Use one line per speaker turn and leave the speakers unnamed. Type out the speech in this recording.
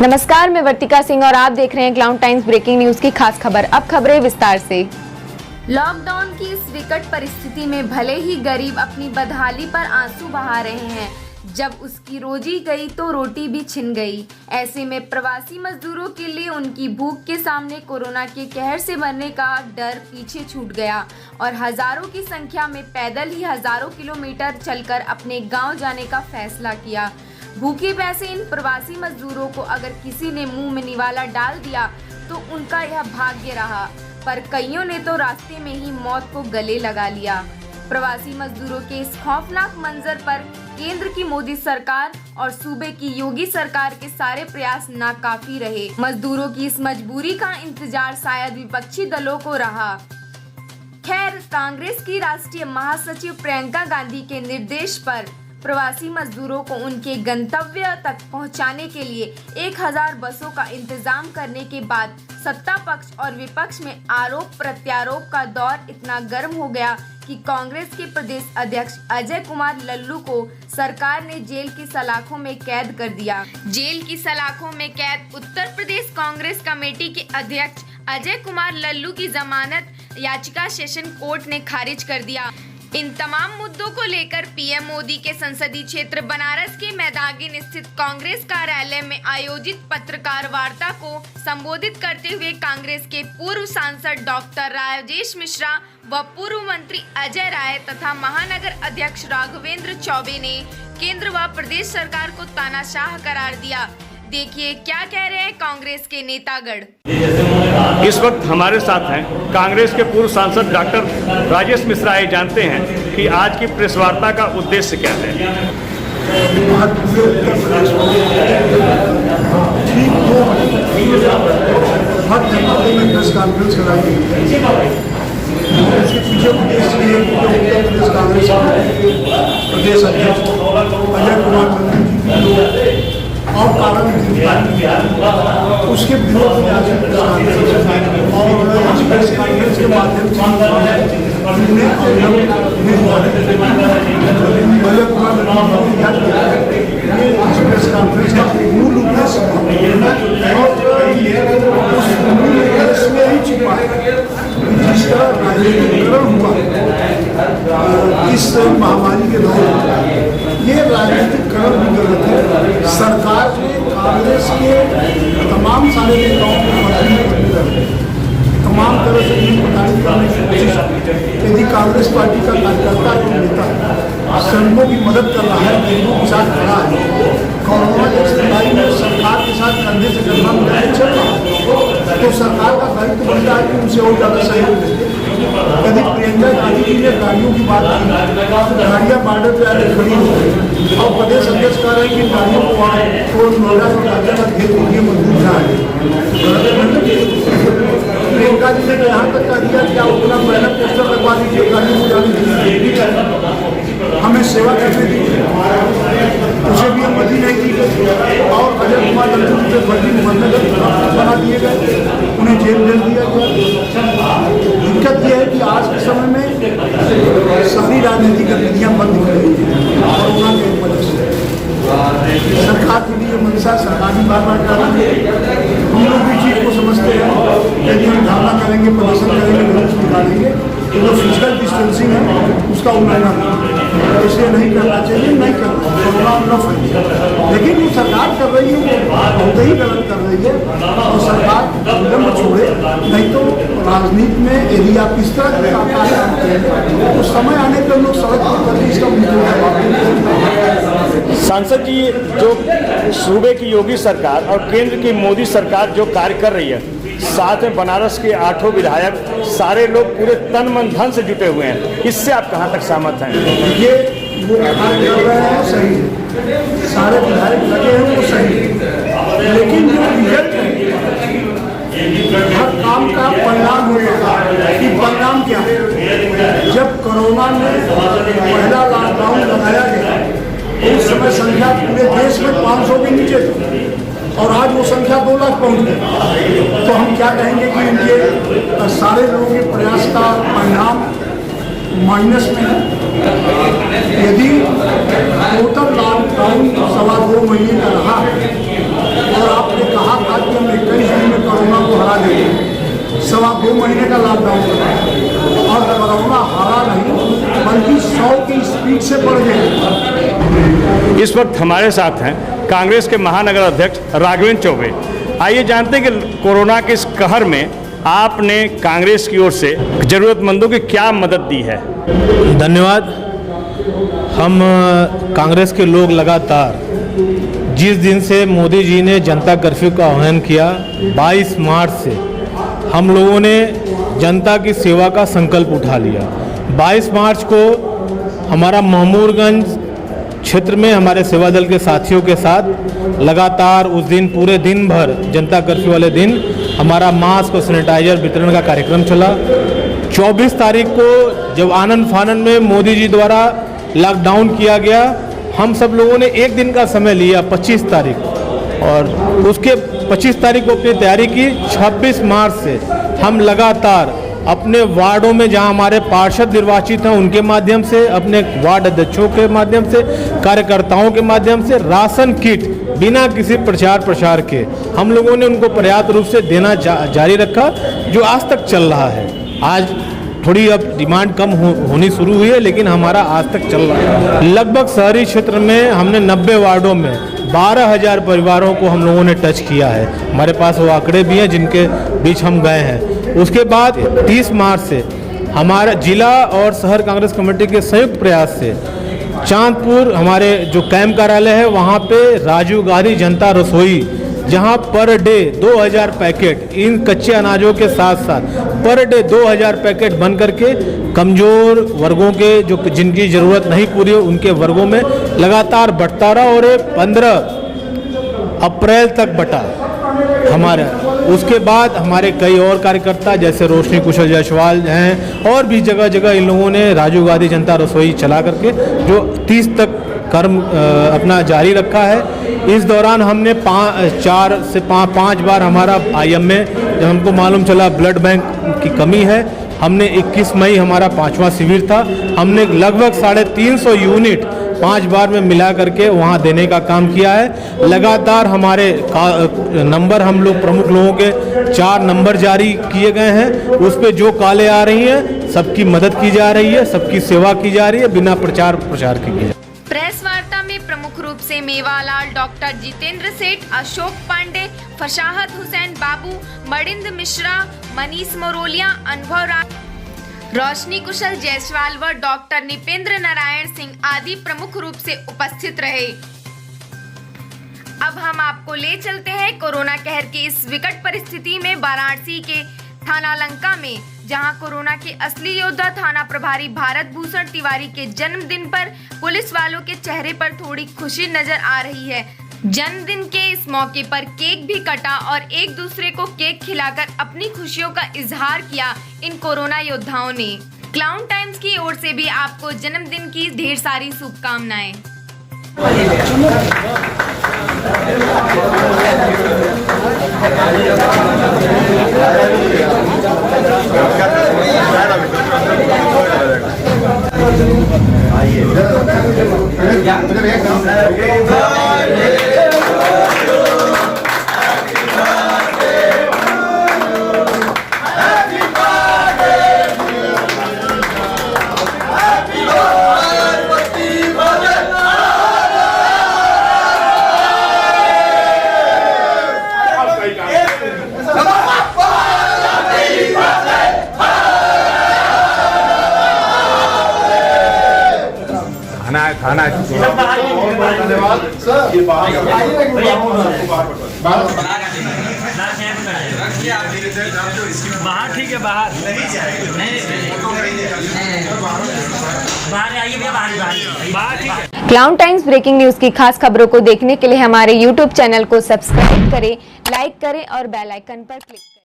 नमस्कार, मैं वर्तिका सिंह और आप देख रहे हैं क्लाउड टाइम्स ब्रेकिंग न्यूज की खास खबर। अब खबरें विस्तार से।
लॉकडाउन की इस विकट परिस्थिति में भले ही गरीब अपनी बदहाली पर आंसू बहा रहे हैं, जब उसकी रोजी गई तो रोटी भी छिन गई। ऐसे में प्रवासी मजदूरों के लिए उनकी भूख के सामने कोरोना के कहर से मरने का डर पीछे छूट गया और हजारों की संख्या में पैदल ही हजारों किलोमीटर चलकर अपने गांव जाने का फैसला किया। भूखे प्यासे इन प्रवासी मजदूरों को अगर किसी ने मुंह में निवाला डाल दिया तो उनका यह भाग्य रहा, पर कईयों ने तो रास्ते में ही मौत को गले लगा लिया। प्रवासी मजदूरों के इस खौफनाक मंजर पर केंद्र की मोदी सरकार और सूबे की योगी सरकार के सारे प्रयास नाकाफी रहे। मजदूरों की इस मजबूरी का इंतजार शायद विपक्षी दलों को रहा। खैर, कांग्रेस की राष्ट्रीय महासचिव प्रियंका गांधी के निर्देश पर प्रवासी मजदूरों को उनके गंतव्य तक पहुंचाने के लिए 1000 बसों का इंतजाम करने के बाद सत्ता पक्ष और विपक्ष में आरोप प्रत्यारोप का दौर इतना गर्म हो गया कि कांग्रेस के प्रदेश अध्यक्ष अजय कुमार लल्लू को सरकार ने जेल की सलाखों में कैद कर दिया। जेल की सलाखों में कैद उत्तर प्रदेश कांग्रेस कमेटी के अध्यक्ष अजय कुमार लल्लू की जमानत याचिका सेशन कोर्ट ने खारिज कर दिया। इन तमाम मुद्दों को लेकर पीएम मोदी के संसदीय क्षेत्र बनारस के मैदागिन स्थित कांग्रेस कार्यालय में आयोजित पत्रकार वार्ता को संबोधित करते हुए कांग्रेस के पूर्व सांसद डॉक्टर राजेश मिश्रा व पूर्व मंत्री अजय राय तथा महानगर अध्यक्ष राघवेंद्र चौबे ने केंद्र व प्रदेश सरकार को तानाशाह करार दिया। देखिए क्या कह रहे हैं कांग्रेस के नेतागण।
इस वक्त हमारे साथ हैं कांग्रेस के पूर्व सांसद डॉक्टर राजेश मिश्रा। ये जानते हैं कि आज की प्रेस वार्ता का उद्देश्य क्या है।
प्रेस कॉन्फ्रेंस कराई इसके पीछे उद्देश्य ये प्रदेश कांग्रेस प्रदेश अध्यक्ष अजय कुमार और कारण उसके विरोध में आज प्रेस कॉन्फ्रेंस के माध्यम से प्रेस कॉन्फ्रेंस का मूल उद्देश्य में ही छिपा है। जिस तरह राजनीतिकरण हुआ इस महामारी के दौरान, ये राजनीतिकरण भी गलत है। सरकार ने कांग्रेस के तमाम सारे नेताओं को तमाम तरह से प्रताड़ित करने की कोशिश। यदि कांग्रेस पार्टी का कार्यकर्ता जो नेता श्रमिकों की मदद कर रहा है, गरीबों के साथ खड़ा है, कोरोना की लड़ाई में सरकार के साथ कंधे से कंधा मिलाकर चल रहा है, तो सरकार का दायित्व बनता है कि उनसे और ज़्यादा सहयोग देते। यदि प्रियंका गांधी जी ने गाड़ियों की बात की, गाड़ियाँ बॉर्डर पे आकर खड़ी हो गई और प्रदेश अध्यक्ष कह रहे हैं कि गाड़ियों को नोएडा में राज्य का घेर के लिए मजबूत ना है। प्रियंका जी ने यहाँ तक कह दिया कि आप अपना पहला पोस्टर लगवा दीजिए, गाड़ियों को जाने दीजिए, हमें सेवा करने दीजिए, उसे भी अनुमति नहीं दी गई और अजय कुमार लल्लू से फर्जी मुकदमे बना दिए गए, उन्हें जेल भेज दिया गया। दिक्कत यह है कि आज के समय में सारी राजनीतिक गतिविधियाँ बंद हो रही हैं कोरोना के वजह से। सरकार के लिए मंशा सरकार भी बार बार कर रही है। हम लोग भी चीज़ को समझते हैं, यदि हम धरना करेंगे, प्रदर्शन करेंगे, जुलूस निकालेंगे तो जो फिजिकल डिस्टेंसिंग है उसका उल्लंघन इसलिए नहीं करना चाहिए, नहीं करना, कोरोना न फैले। लेकिन जो सरकार कर रही है वो बहुत ही गलत कर रही है और सरकार विलम्ब छोड़े, नहीं तो राजनीति में यदि आप इस तरह के काम करते हैं तो समय आने पर लोग सड़क पर करके इसका
सांसद जी, जो सूबे की योगी सरकार और केंद्र की मोदी सरकार जो कार्य कर रही है, साथ में बनारस के 8 विधायक सारे लोग पूरे तन मन धन से जुटे हुए हैं, इससे आप कहां तक सहमत हैं?
ये वो कार्य कर रहे हैं सही है, सारे विधायक लगे हैं वो सही है, लेकिन जो रिजल्ट है हर काम का परिणाम होता है कि परिणाम क्या है। जब कोरोना में पहला लॉकडाउन लगाया गया उस समय संख्या पूरे देश में 500 के नीचे थी और आज वो संख्या 2 लाख पहुंच गई। तो हम क्या कहेंगे कि इनके सारे लोगों के प्रयास का परिणाम माइनस में है। यदि टोटल लॉकडाउन 2.25 महीने का रहा और आपने कहा दौड़ की स्पीड से बढ़ गए।
इस वक्त हमारे साथ हैं कांग्रेस के महानगर अध्यक्ष राघवेंद्र चौबे। आइए जानते हैं कि कोरोना के इस कहर में आपने कांग्रेस की ओर से जरूरतमंदों की क्या मदद दी है।
धन्यवाद। हम कांग्रेस के लोग लगातार जिस दिन से मोदी जी ने जनता कर्फ्यू का आह्वान किया 22 मार्च से हम लोगों ने जनता की सेवा का संकल्प उठा लिया। 22 मार्च को हमारा महमूदगंज क्षेत्र में हमारे सेवा दल के साथियों के साथ लगातार उस दिन पूरे दिन भर जनता कर्फ्यू वाले दिन हमारा मास्क और सैनिटाइजर वितरण का कार्यक्रम चला। 24 तारीख को जब आनंद फानन में मोदी जी द्वारा लॉकडाउन किया गया, हम सब लोगों ने एक दिन का समय लिया 25 तारीख, और उसके 25 तारीख को अपनी तैयारी की। 26 मार्च से हम लगातार अपने वार्डों में जहां हमारे पार्षद निर्वाचित हैं उनके माध्यम से, अपने वार्ड अध्यक्षों के माध्यम से, कार्यकर्ताओं के माध्यम से राशन किट बिना किसी प्रचार प्रसार के हम लोगों ने उनको पर्याप्त रूप से देना जारी रखा, जो आज तक चल रहा है। आज थोड़ी अब डिमांड कम होनी शुरू हुई है, लेकिन हमारा आज तक चल रहा है। लगभग शहरी क्षेत्र में हमने 90 वार्डों में 12,000 परिवारों को हम लोगों ने टच किया है। हमारे पास वो आंकड़े भी हैं जिनके बीच हम गए हैं। उसके बाद 30 मार्च से हमारा जिला और शहर कांग्रेस कमेटी के संयुक्त प्रयास से चांदपुर हमारे जो कैंप कार्यालय है वहाँ पे राजीव गांधी जनता रसोई, जहाँ पर डे 2000 पैकेट इन कच्चे अनाजों के साथ साथ पर डे 2000 पैकेट बन करके कमज़ोर वर्गों के जो जिनकी ज़रूरत नहीं पूरी हो उनके वर्गों में लगातार बढ़ता रहा, और 15 अप्रैल तक बटा हमारा। उसके बाद हमारे कई और कार्यकर्ता जैसे रोशनी कुशल जायसवाल हैं, और भी जगह जगह इन लोगों ने राजीव गांधी जनता रसोई चला करके जो 30 तक कर्म अपना जारी रखा है। इस दौरान हमने 4 से 5 बार हमारा IM में जब हमको मालूम चला ब्लड बैंक की कमी है, हमने 21 मई हमारा 5वां शिविर था, हमने लगभग 350 यूनिट 5 बार में मिला करके वहाँ देने का काम किया है। लगातार हमारे नंबर हम लोग प्रमुख लोगों के 4 नंबर जारी किए गए हैं, उस पर जो कालें आ रही हैं सबकी मदद की जा रही है, सबकी सेवा की जा रही है बिना प्रचार प्रसार के।
प्रेस वार्ता में प्रमुख रूप से मेवालाल, डॉक्टर जितेंद्र सेठ, अशोक पांडे, फशाहत हुसैन बाबू, मणिंद्र मिश्रा, मनीष मोरोलिया, अनुभव राय, रोशनी कुशल जायसवाल व डॉक्टर निपेंद्र नारायण सिंह आदि प्रमुख रूप से उपस्थित रहे। अब हम आपको ले चलते हैं कोरोना कहर की इस विकट परिस्थिति में वाराणसी के थाना लंका में, जहां कोरोना के असली योद्धा थाना प्रभारी भारत भूषण तिवारी के जन्मदिन पर पुलिस वालों के चेहरे पर थोड़ी खुशी नजर आ रही है। जन्मदिन के इस मौके पर केक भी कटा और एक दूसरे को केक खिलाकर अपनी खुशियों का इजहार किया इन कोरोना योद्धाओं ने। क्लाउन टाइम्स की ओर से भी आपको जन्मदिन की ढेर सारी शुभकामनाएं।
खाना
धन्यवाद सर।
बाहर ठीक है, बाहर आइए भैया, बाहर ठीक है।
क्लाउन टाइम्स ब्रेकिंग न्यूज की खास खबरों को देखने के लिए हमारे YouTube चैनल को सब्सक्राइब करें, लाइक करें और बेल आइकन पर क्लिक करें।